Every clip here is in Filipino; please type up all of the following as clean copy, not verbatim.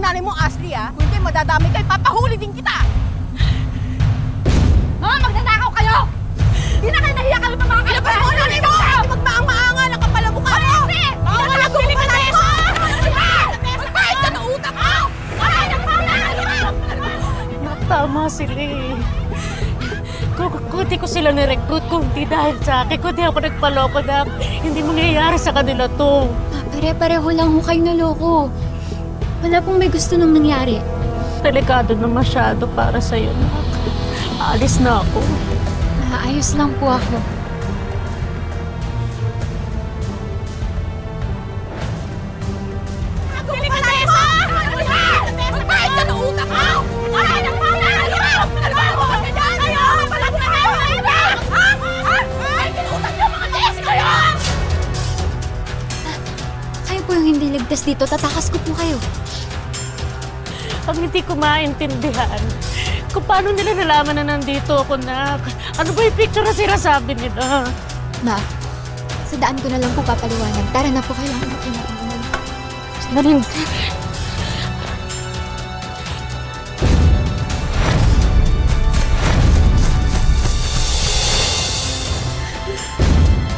nanay mo, Ashley, ha? Kung hindi, madadami kayo, papahuli din kita! Mga magnanakaw kayo! Hindi na kayo nahiya kami mga kayo! Ilabas mo, nanay mo! Magmaang-maanga, nakapalabuka mo! Ashley! Wala ko pa nanay mo! Magpahit ka ng utak mo! Tama sila eh. Kung di ko sila nirecruit, kung di dahil sa akin, kung di ako nagpaloko na hindi mangyayari sa kanila to. Pare-pareho lang ho kayo naloko. Wala pong may gusto nang nangyari. Delikado na masyado para sa'yo, nak. Alis na ako. Ayos lang po ako. Magpahit ka ng utak mo! Kayo po yung hindi ligtas dito. Tatakas ko po kayo. Ang hindi ko maintindihan, kung paano nila nalaman na nandito ako, nak. Ano ba yung picture na sinasabi nila? Ma, sa daan ko na lang po papaliwanag. Tara na po, kailangan natin natin. Daling...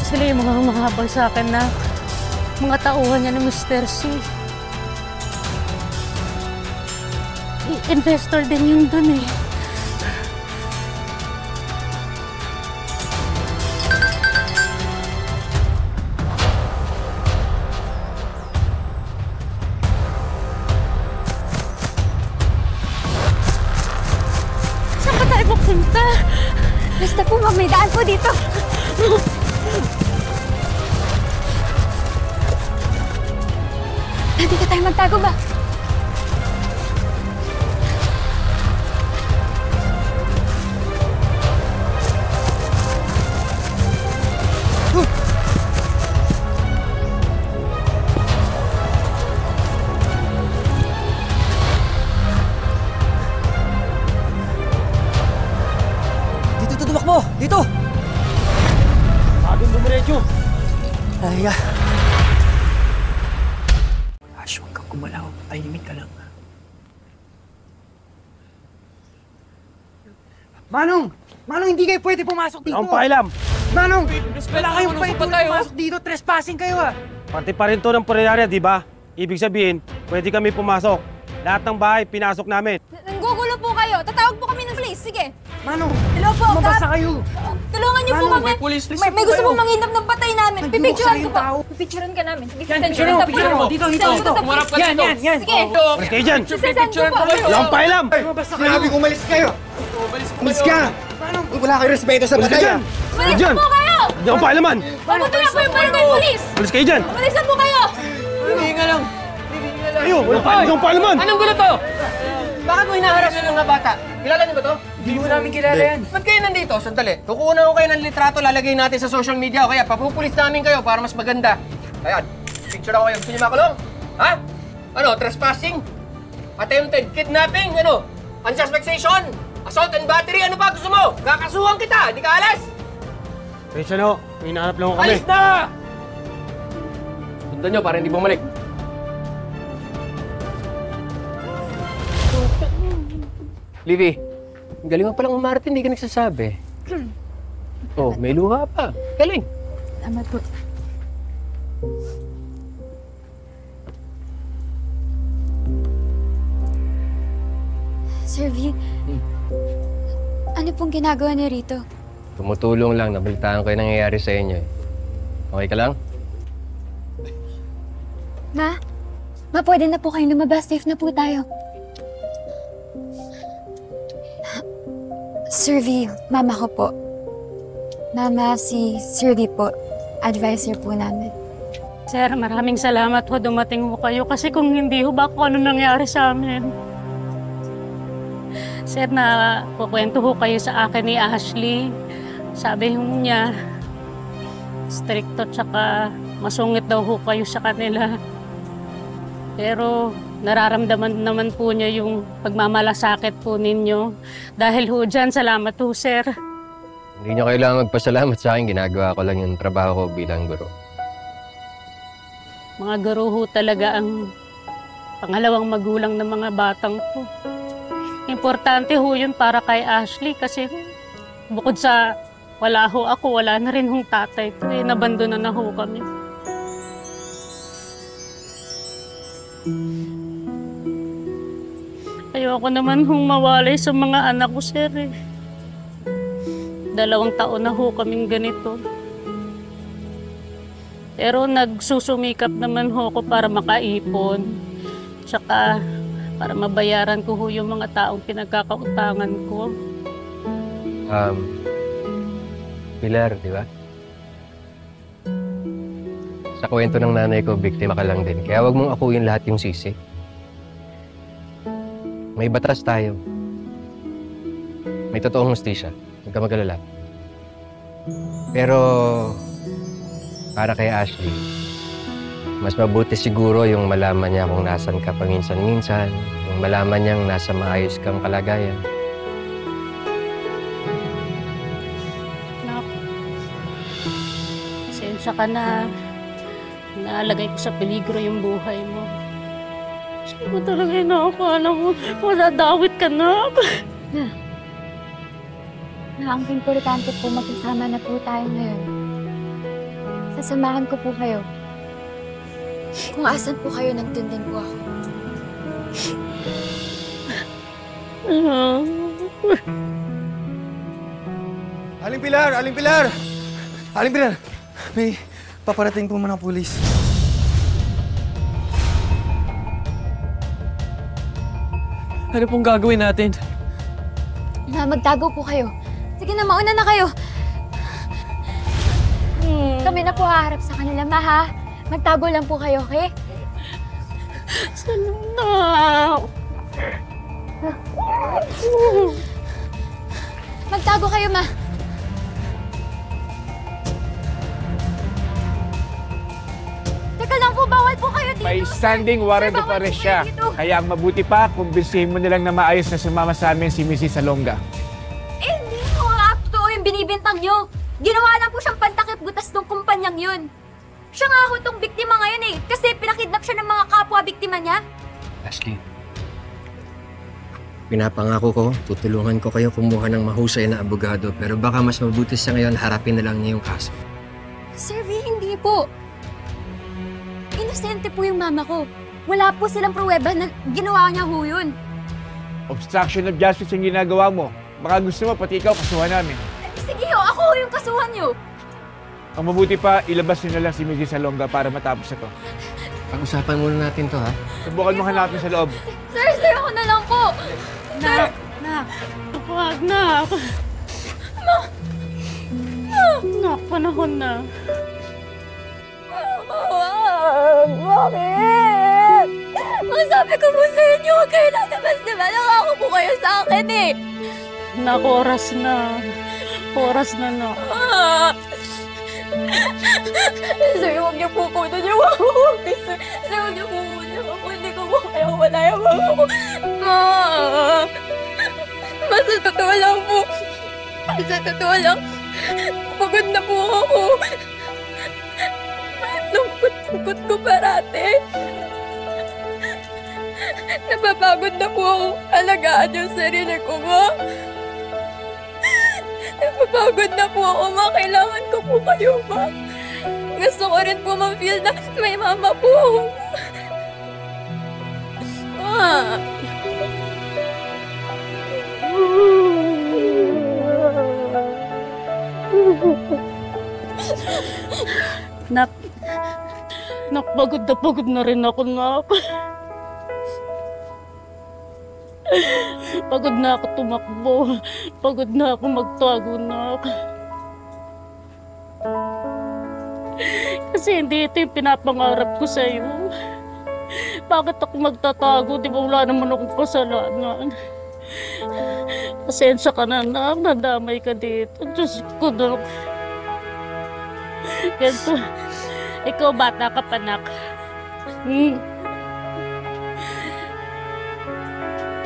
Sila yung mga humahabol sa akin na mga tauhan niya ng Mr. C. Investor din yun dun eh. Saan ba tayo pupunta? Basta po, may daan po dito. Dito tayo magtago ba? Dito tutumakbo! Dito! Saging dumiretso. Ay, Ash, huwag kang gumalaw. Tahimik ka lang. Manong! Manong, hindi kayo pwede pumasok dito! Ang pakialam. Manong! Wala kayong pwede pumasok dito! Trespassing kayo ah! Pati pa rin to ng punerarya, di ba? Ibig sabihin, pwede kami pumasok. Lahat ng bahay, pinasok namin. Nanggugulo po kayo. Tatawag po kami ng police. Sige. Manong! Hello po, Lumabas na kayo! Tulungan niyo po Manong, kami. may police, please, May gusto kayo. pong manghidap ng patay namin. Nagbuhok Pipicturean sa'yo ko yung po. tao. Pipicturean ka namin. Sige, Yan, send picture mo, picture mo. Dito, dito, dito. Yan, yan, yan. Sige. Umalis kayo dyan. Sisend ko po. Wala akong pakialam. Lumabas na kayo! Sinabi ko umalis kayo! Umalis ka! Wala kayong respeto sa Umalis ka patay! dyan. Umalis Dyan. na po kayo. Hindi akong pakialaman. Papuntulan po yung barangay police. Umalis kayo dyan. Umalis na po kayo. Hindi nga lang! Kayo, wala akong pakialaman. Anong gulo to? Bakit mo hinaharas yung mga bata? Kilala niyo ba to? Hindi mo namin kilala yan. Ba't kayo nandito? Sandali. Kukuha ko kayo ng litrato, lalagay natin sa social media o kaya papupulis namin kayo para mas maganda. Ayan, picture ako kayo. Gusto niyo makulong? Ha? Ano, trespassing? Attempted kidnapping? Ano? Unsuspect station? Assault and battery? Ano pa gusto mo? Kakasuhan kita! Di ka alas? Pasensya na ho. May hinahanap lang ho kami. Alis na! Sundan nyo para hindi bumalik. Livy, galing mo palang umarte, hindi ka nagsasabi. Oh, may luha pa. Galing. Tama po. Sir V, ano pong ginagawa niyo rito? Tumutulong lang, nabalitaan ko yung nangyayari sa inyo. Okay ka lang? Ma, pwede na po kayo lumabas. Safe na po tayo. Sir V, mama ko po. Mama, si Sir V po. Advisor po namin. Sir, maraming salamat ho dumating ho kayo kasi kung hindi ho ba kung ano nangyari sa amin. Sir, na kukwento ho kayo sa akin ni Ashley. Sabi ho niya, stricto tsaka masungit daw ho kayo sa kanila. Pero nararamdaman naman po niya yung pagmamalasakit po ninyo. Dahil ho dyan, salamat ho, sir. Hindi niyo kailangan magpasalamat sa akin. Ginagawa ko lang yung trabaho ko bilang guro. Mga guro ho talaga ang pangalawang magulang ng mga batang to. Importante ho yun para kay Ashley kasi bukod sa wala ho ako, wala na rin hong tatay ko. Nabandona na ho kami. Ayoko naman hong mawalay sa mga anak ko, sir. 2 taon na ho kaming ganito. Pero nagsusumikap naman ho ako para makaipon. Tsaka para mabayaran ko ho yung mga taong pinagkakautangan ko. Pilar, di ba? Sa kwento ng nanay ko, biktima ka lang din. Kaya wag mong akuin lahat yung sisi. May batas tayo. May totoong hustisya. Huwag ka mag-alala. Pero para kay Ashley, mas mabuti siguro yung malaman niya kung nasan ka paminsan-minsan, yung malaman niyang nasa maayos kang kalagayan. Nak, pasensya ka na. Naalagay ko sa peligro yung buhay mo. Sino ba talaga yun ako? Alam mo, madadawit ka na. Ang importante po, magkasama na po tayo ngayon. Sasamahan ko po kayo. Kung asan po kayo, nandun po ako. Aling Pilar! Aling Pilar! Aling Pilar! May paparating po mga pulis. Ano pong gagawin natin? Magtago po kayo. Sige na, mauna na kayo. Kami na po haharap sa kanila, ma, ha? Magtago lang po kayo, okay? Sana. Magtago kayo, ma. Teka lang po, bawal po kayo dito. May standing warrant of arrest siya. Kaya ang mabuti pa, kumbinsihin mo nilang na maayos na sumama sa amin si Mrs. Salonga. Eh, hindi mo nga totoo yung binibintang nyo. Ginawa lang po siyang pantakip butas ng kumpanyang yun. Siya nga ako itong biktima ngayon eh, kasi pinakidnap siya ng mga kapwa-biktima niya. Ashley, pinapangako ko, tutulungan ko kayo kumuha ng mahusay na abogado, pero baka mas mabuti sa ngayon, harapin na lang niya yung kaso. Sir V, hindi po. Inosente po yung mama ko. Wala po silang pruweba na ginawa niya ho yun. Obstruction of justice yung ginagawa mo. Baka gusto mo, pati ikaw, kasuhan namin. Sige ho, ako ho yung kasuhan nyo. Ang mabuti pa, ilabas nyo na lang si Mrs. Salonga para matapos na to. Pag-usapan muna natin to, ha? Subukan mo hanapin sa loob. Sir, ako na lang po. Nak, wag na. Nak, panahon na. Bakit? Ang sabi ko po sa inyo, huwag kayo lalabas-diba? Nakako po kayo sa akin eh. Nak, oras na. Oras na, nak. Sir, huwag niyo po kunin yung mama ko. Sir, huwag niyo po kunin yung mama ko. Hindi ko po kaya wala yung mama ko. Sa totoo lang po. Sa totoo lang. Pagod na po ako. Lungkot-lungkot ko parate. Napapagod na po ako alagaan yung sarili ko, ma. Napapagod na po ako, ma. Kailangan ko po kayo, ma. Gusto ko rin po ma-feel na may mama po ako. Ma. Pagod na rin ako, nak. Pagod na ako tumakbo. Pagod na ako magtago, nak. Kasi hindi ito yung pinapangarap ko sa'yo. Bakit ako magtatago? Di ba wala naman akong kasalanan? Pasensya ka na, nak. Nadamay ka dito. Diyos ko, nak. Ganito. Ikaw, bata ka pa, nak.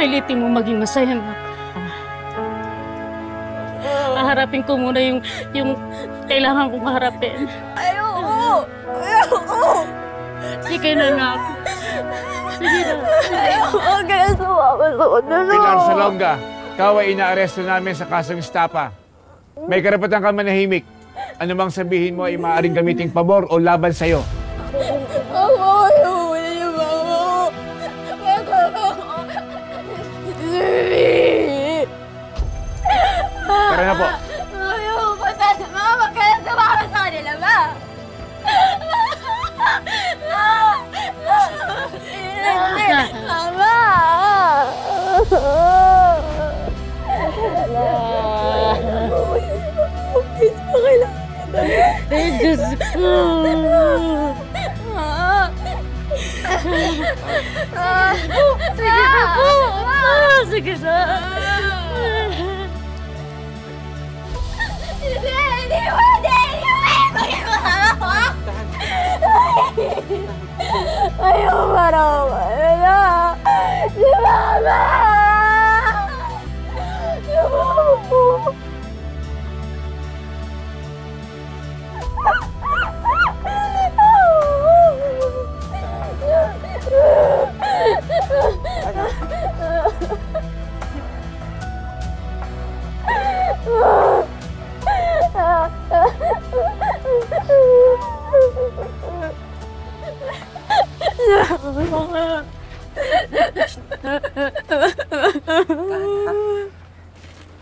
Pilitin mo maging masaya, nak. Haharapin ko muna yung kailangan kong harapin. Ayoko! Ayoko! Sige na, nak. Sige na. Huwag kayo sumama sa kanila. Pilar Salonga, ikaw ay inaaresto namin sa kasong estapa. May karapatan ka manahimik. Ano mang sabihin mo ay maaaring gamiting pabor o laban sa'yo. Ako, ayun niyo ba ako? Tara na po. Ayaw, basta sumama ka na sumama sa kanila ba? Mama! Ay, Diyos ko. Sige na po. Sige na. Hindi pwede! Ayaw parang wala. Si Mama! Si Mama po.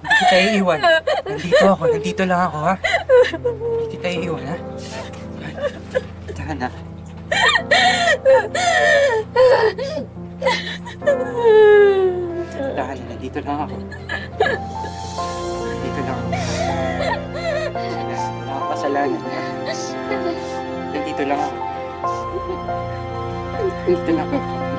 Hindi kita iiwan. Nandito lang ako, ha? Hindi kita iiwan, ha? Tara na. Tara na, nandito lang ako. Nandito lang ako. Wala akong kasalanan, ha? Nandito lang ako. Nandito lang ako.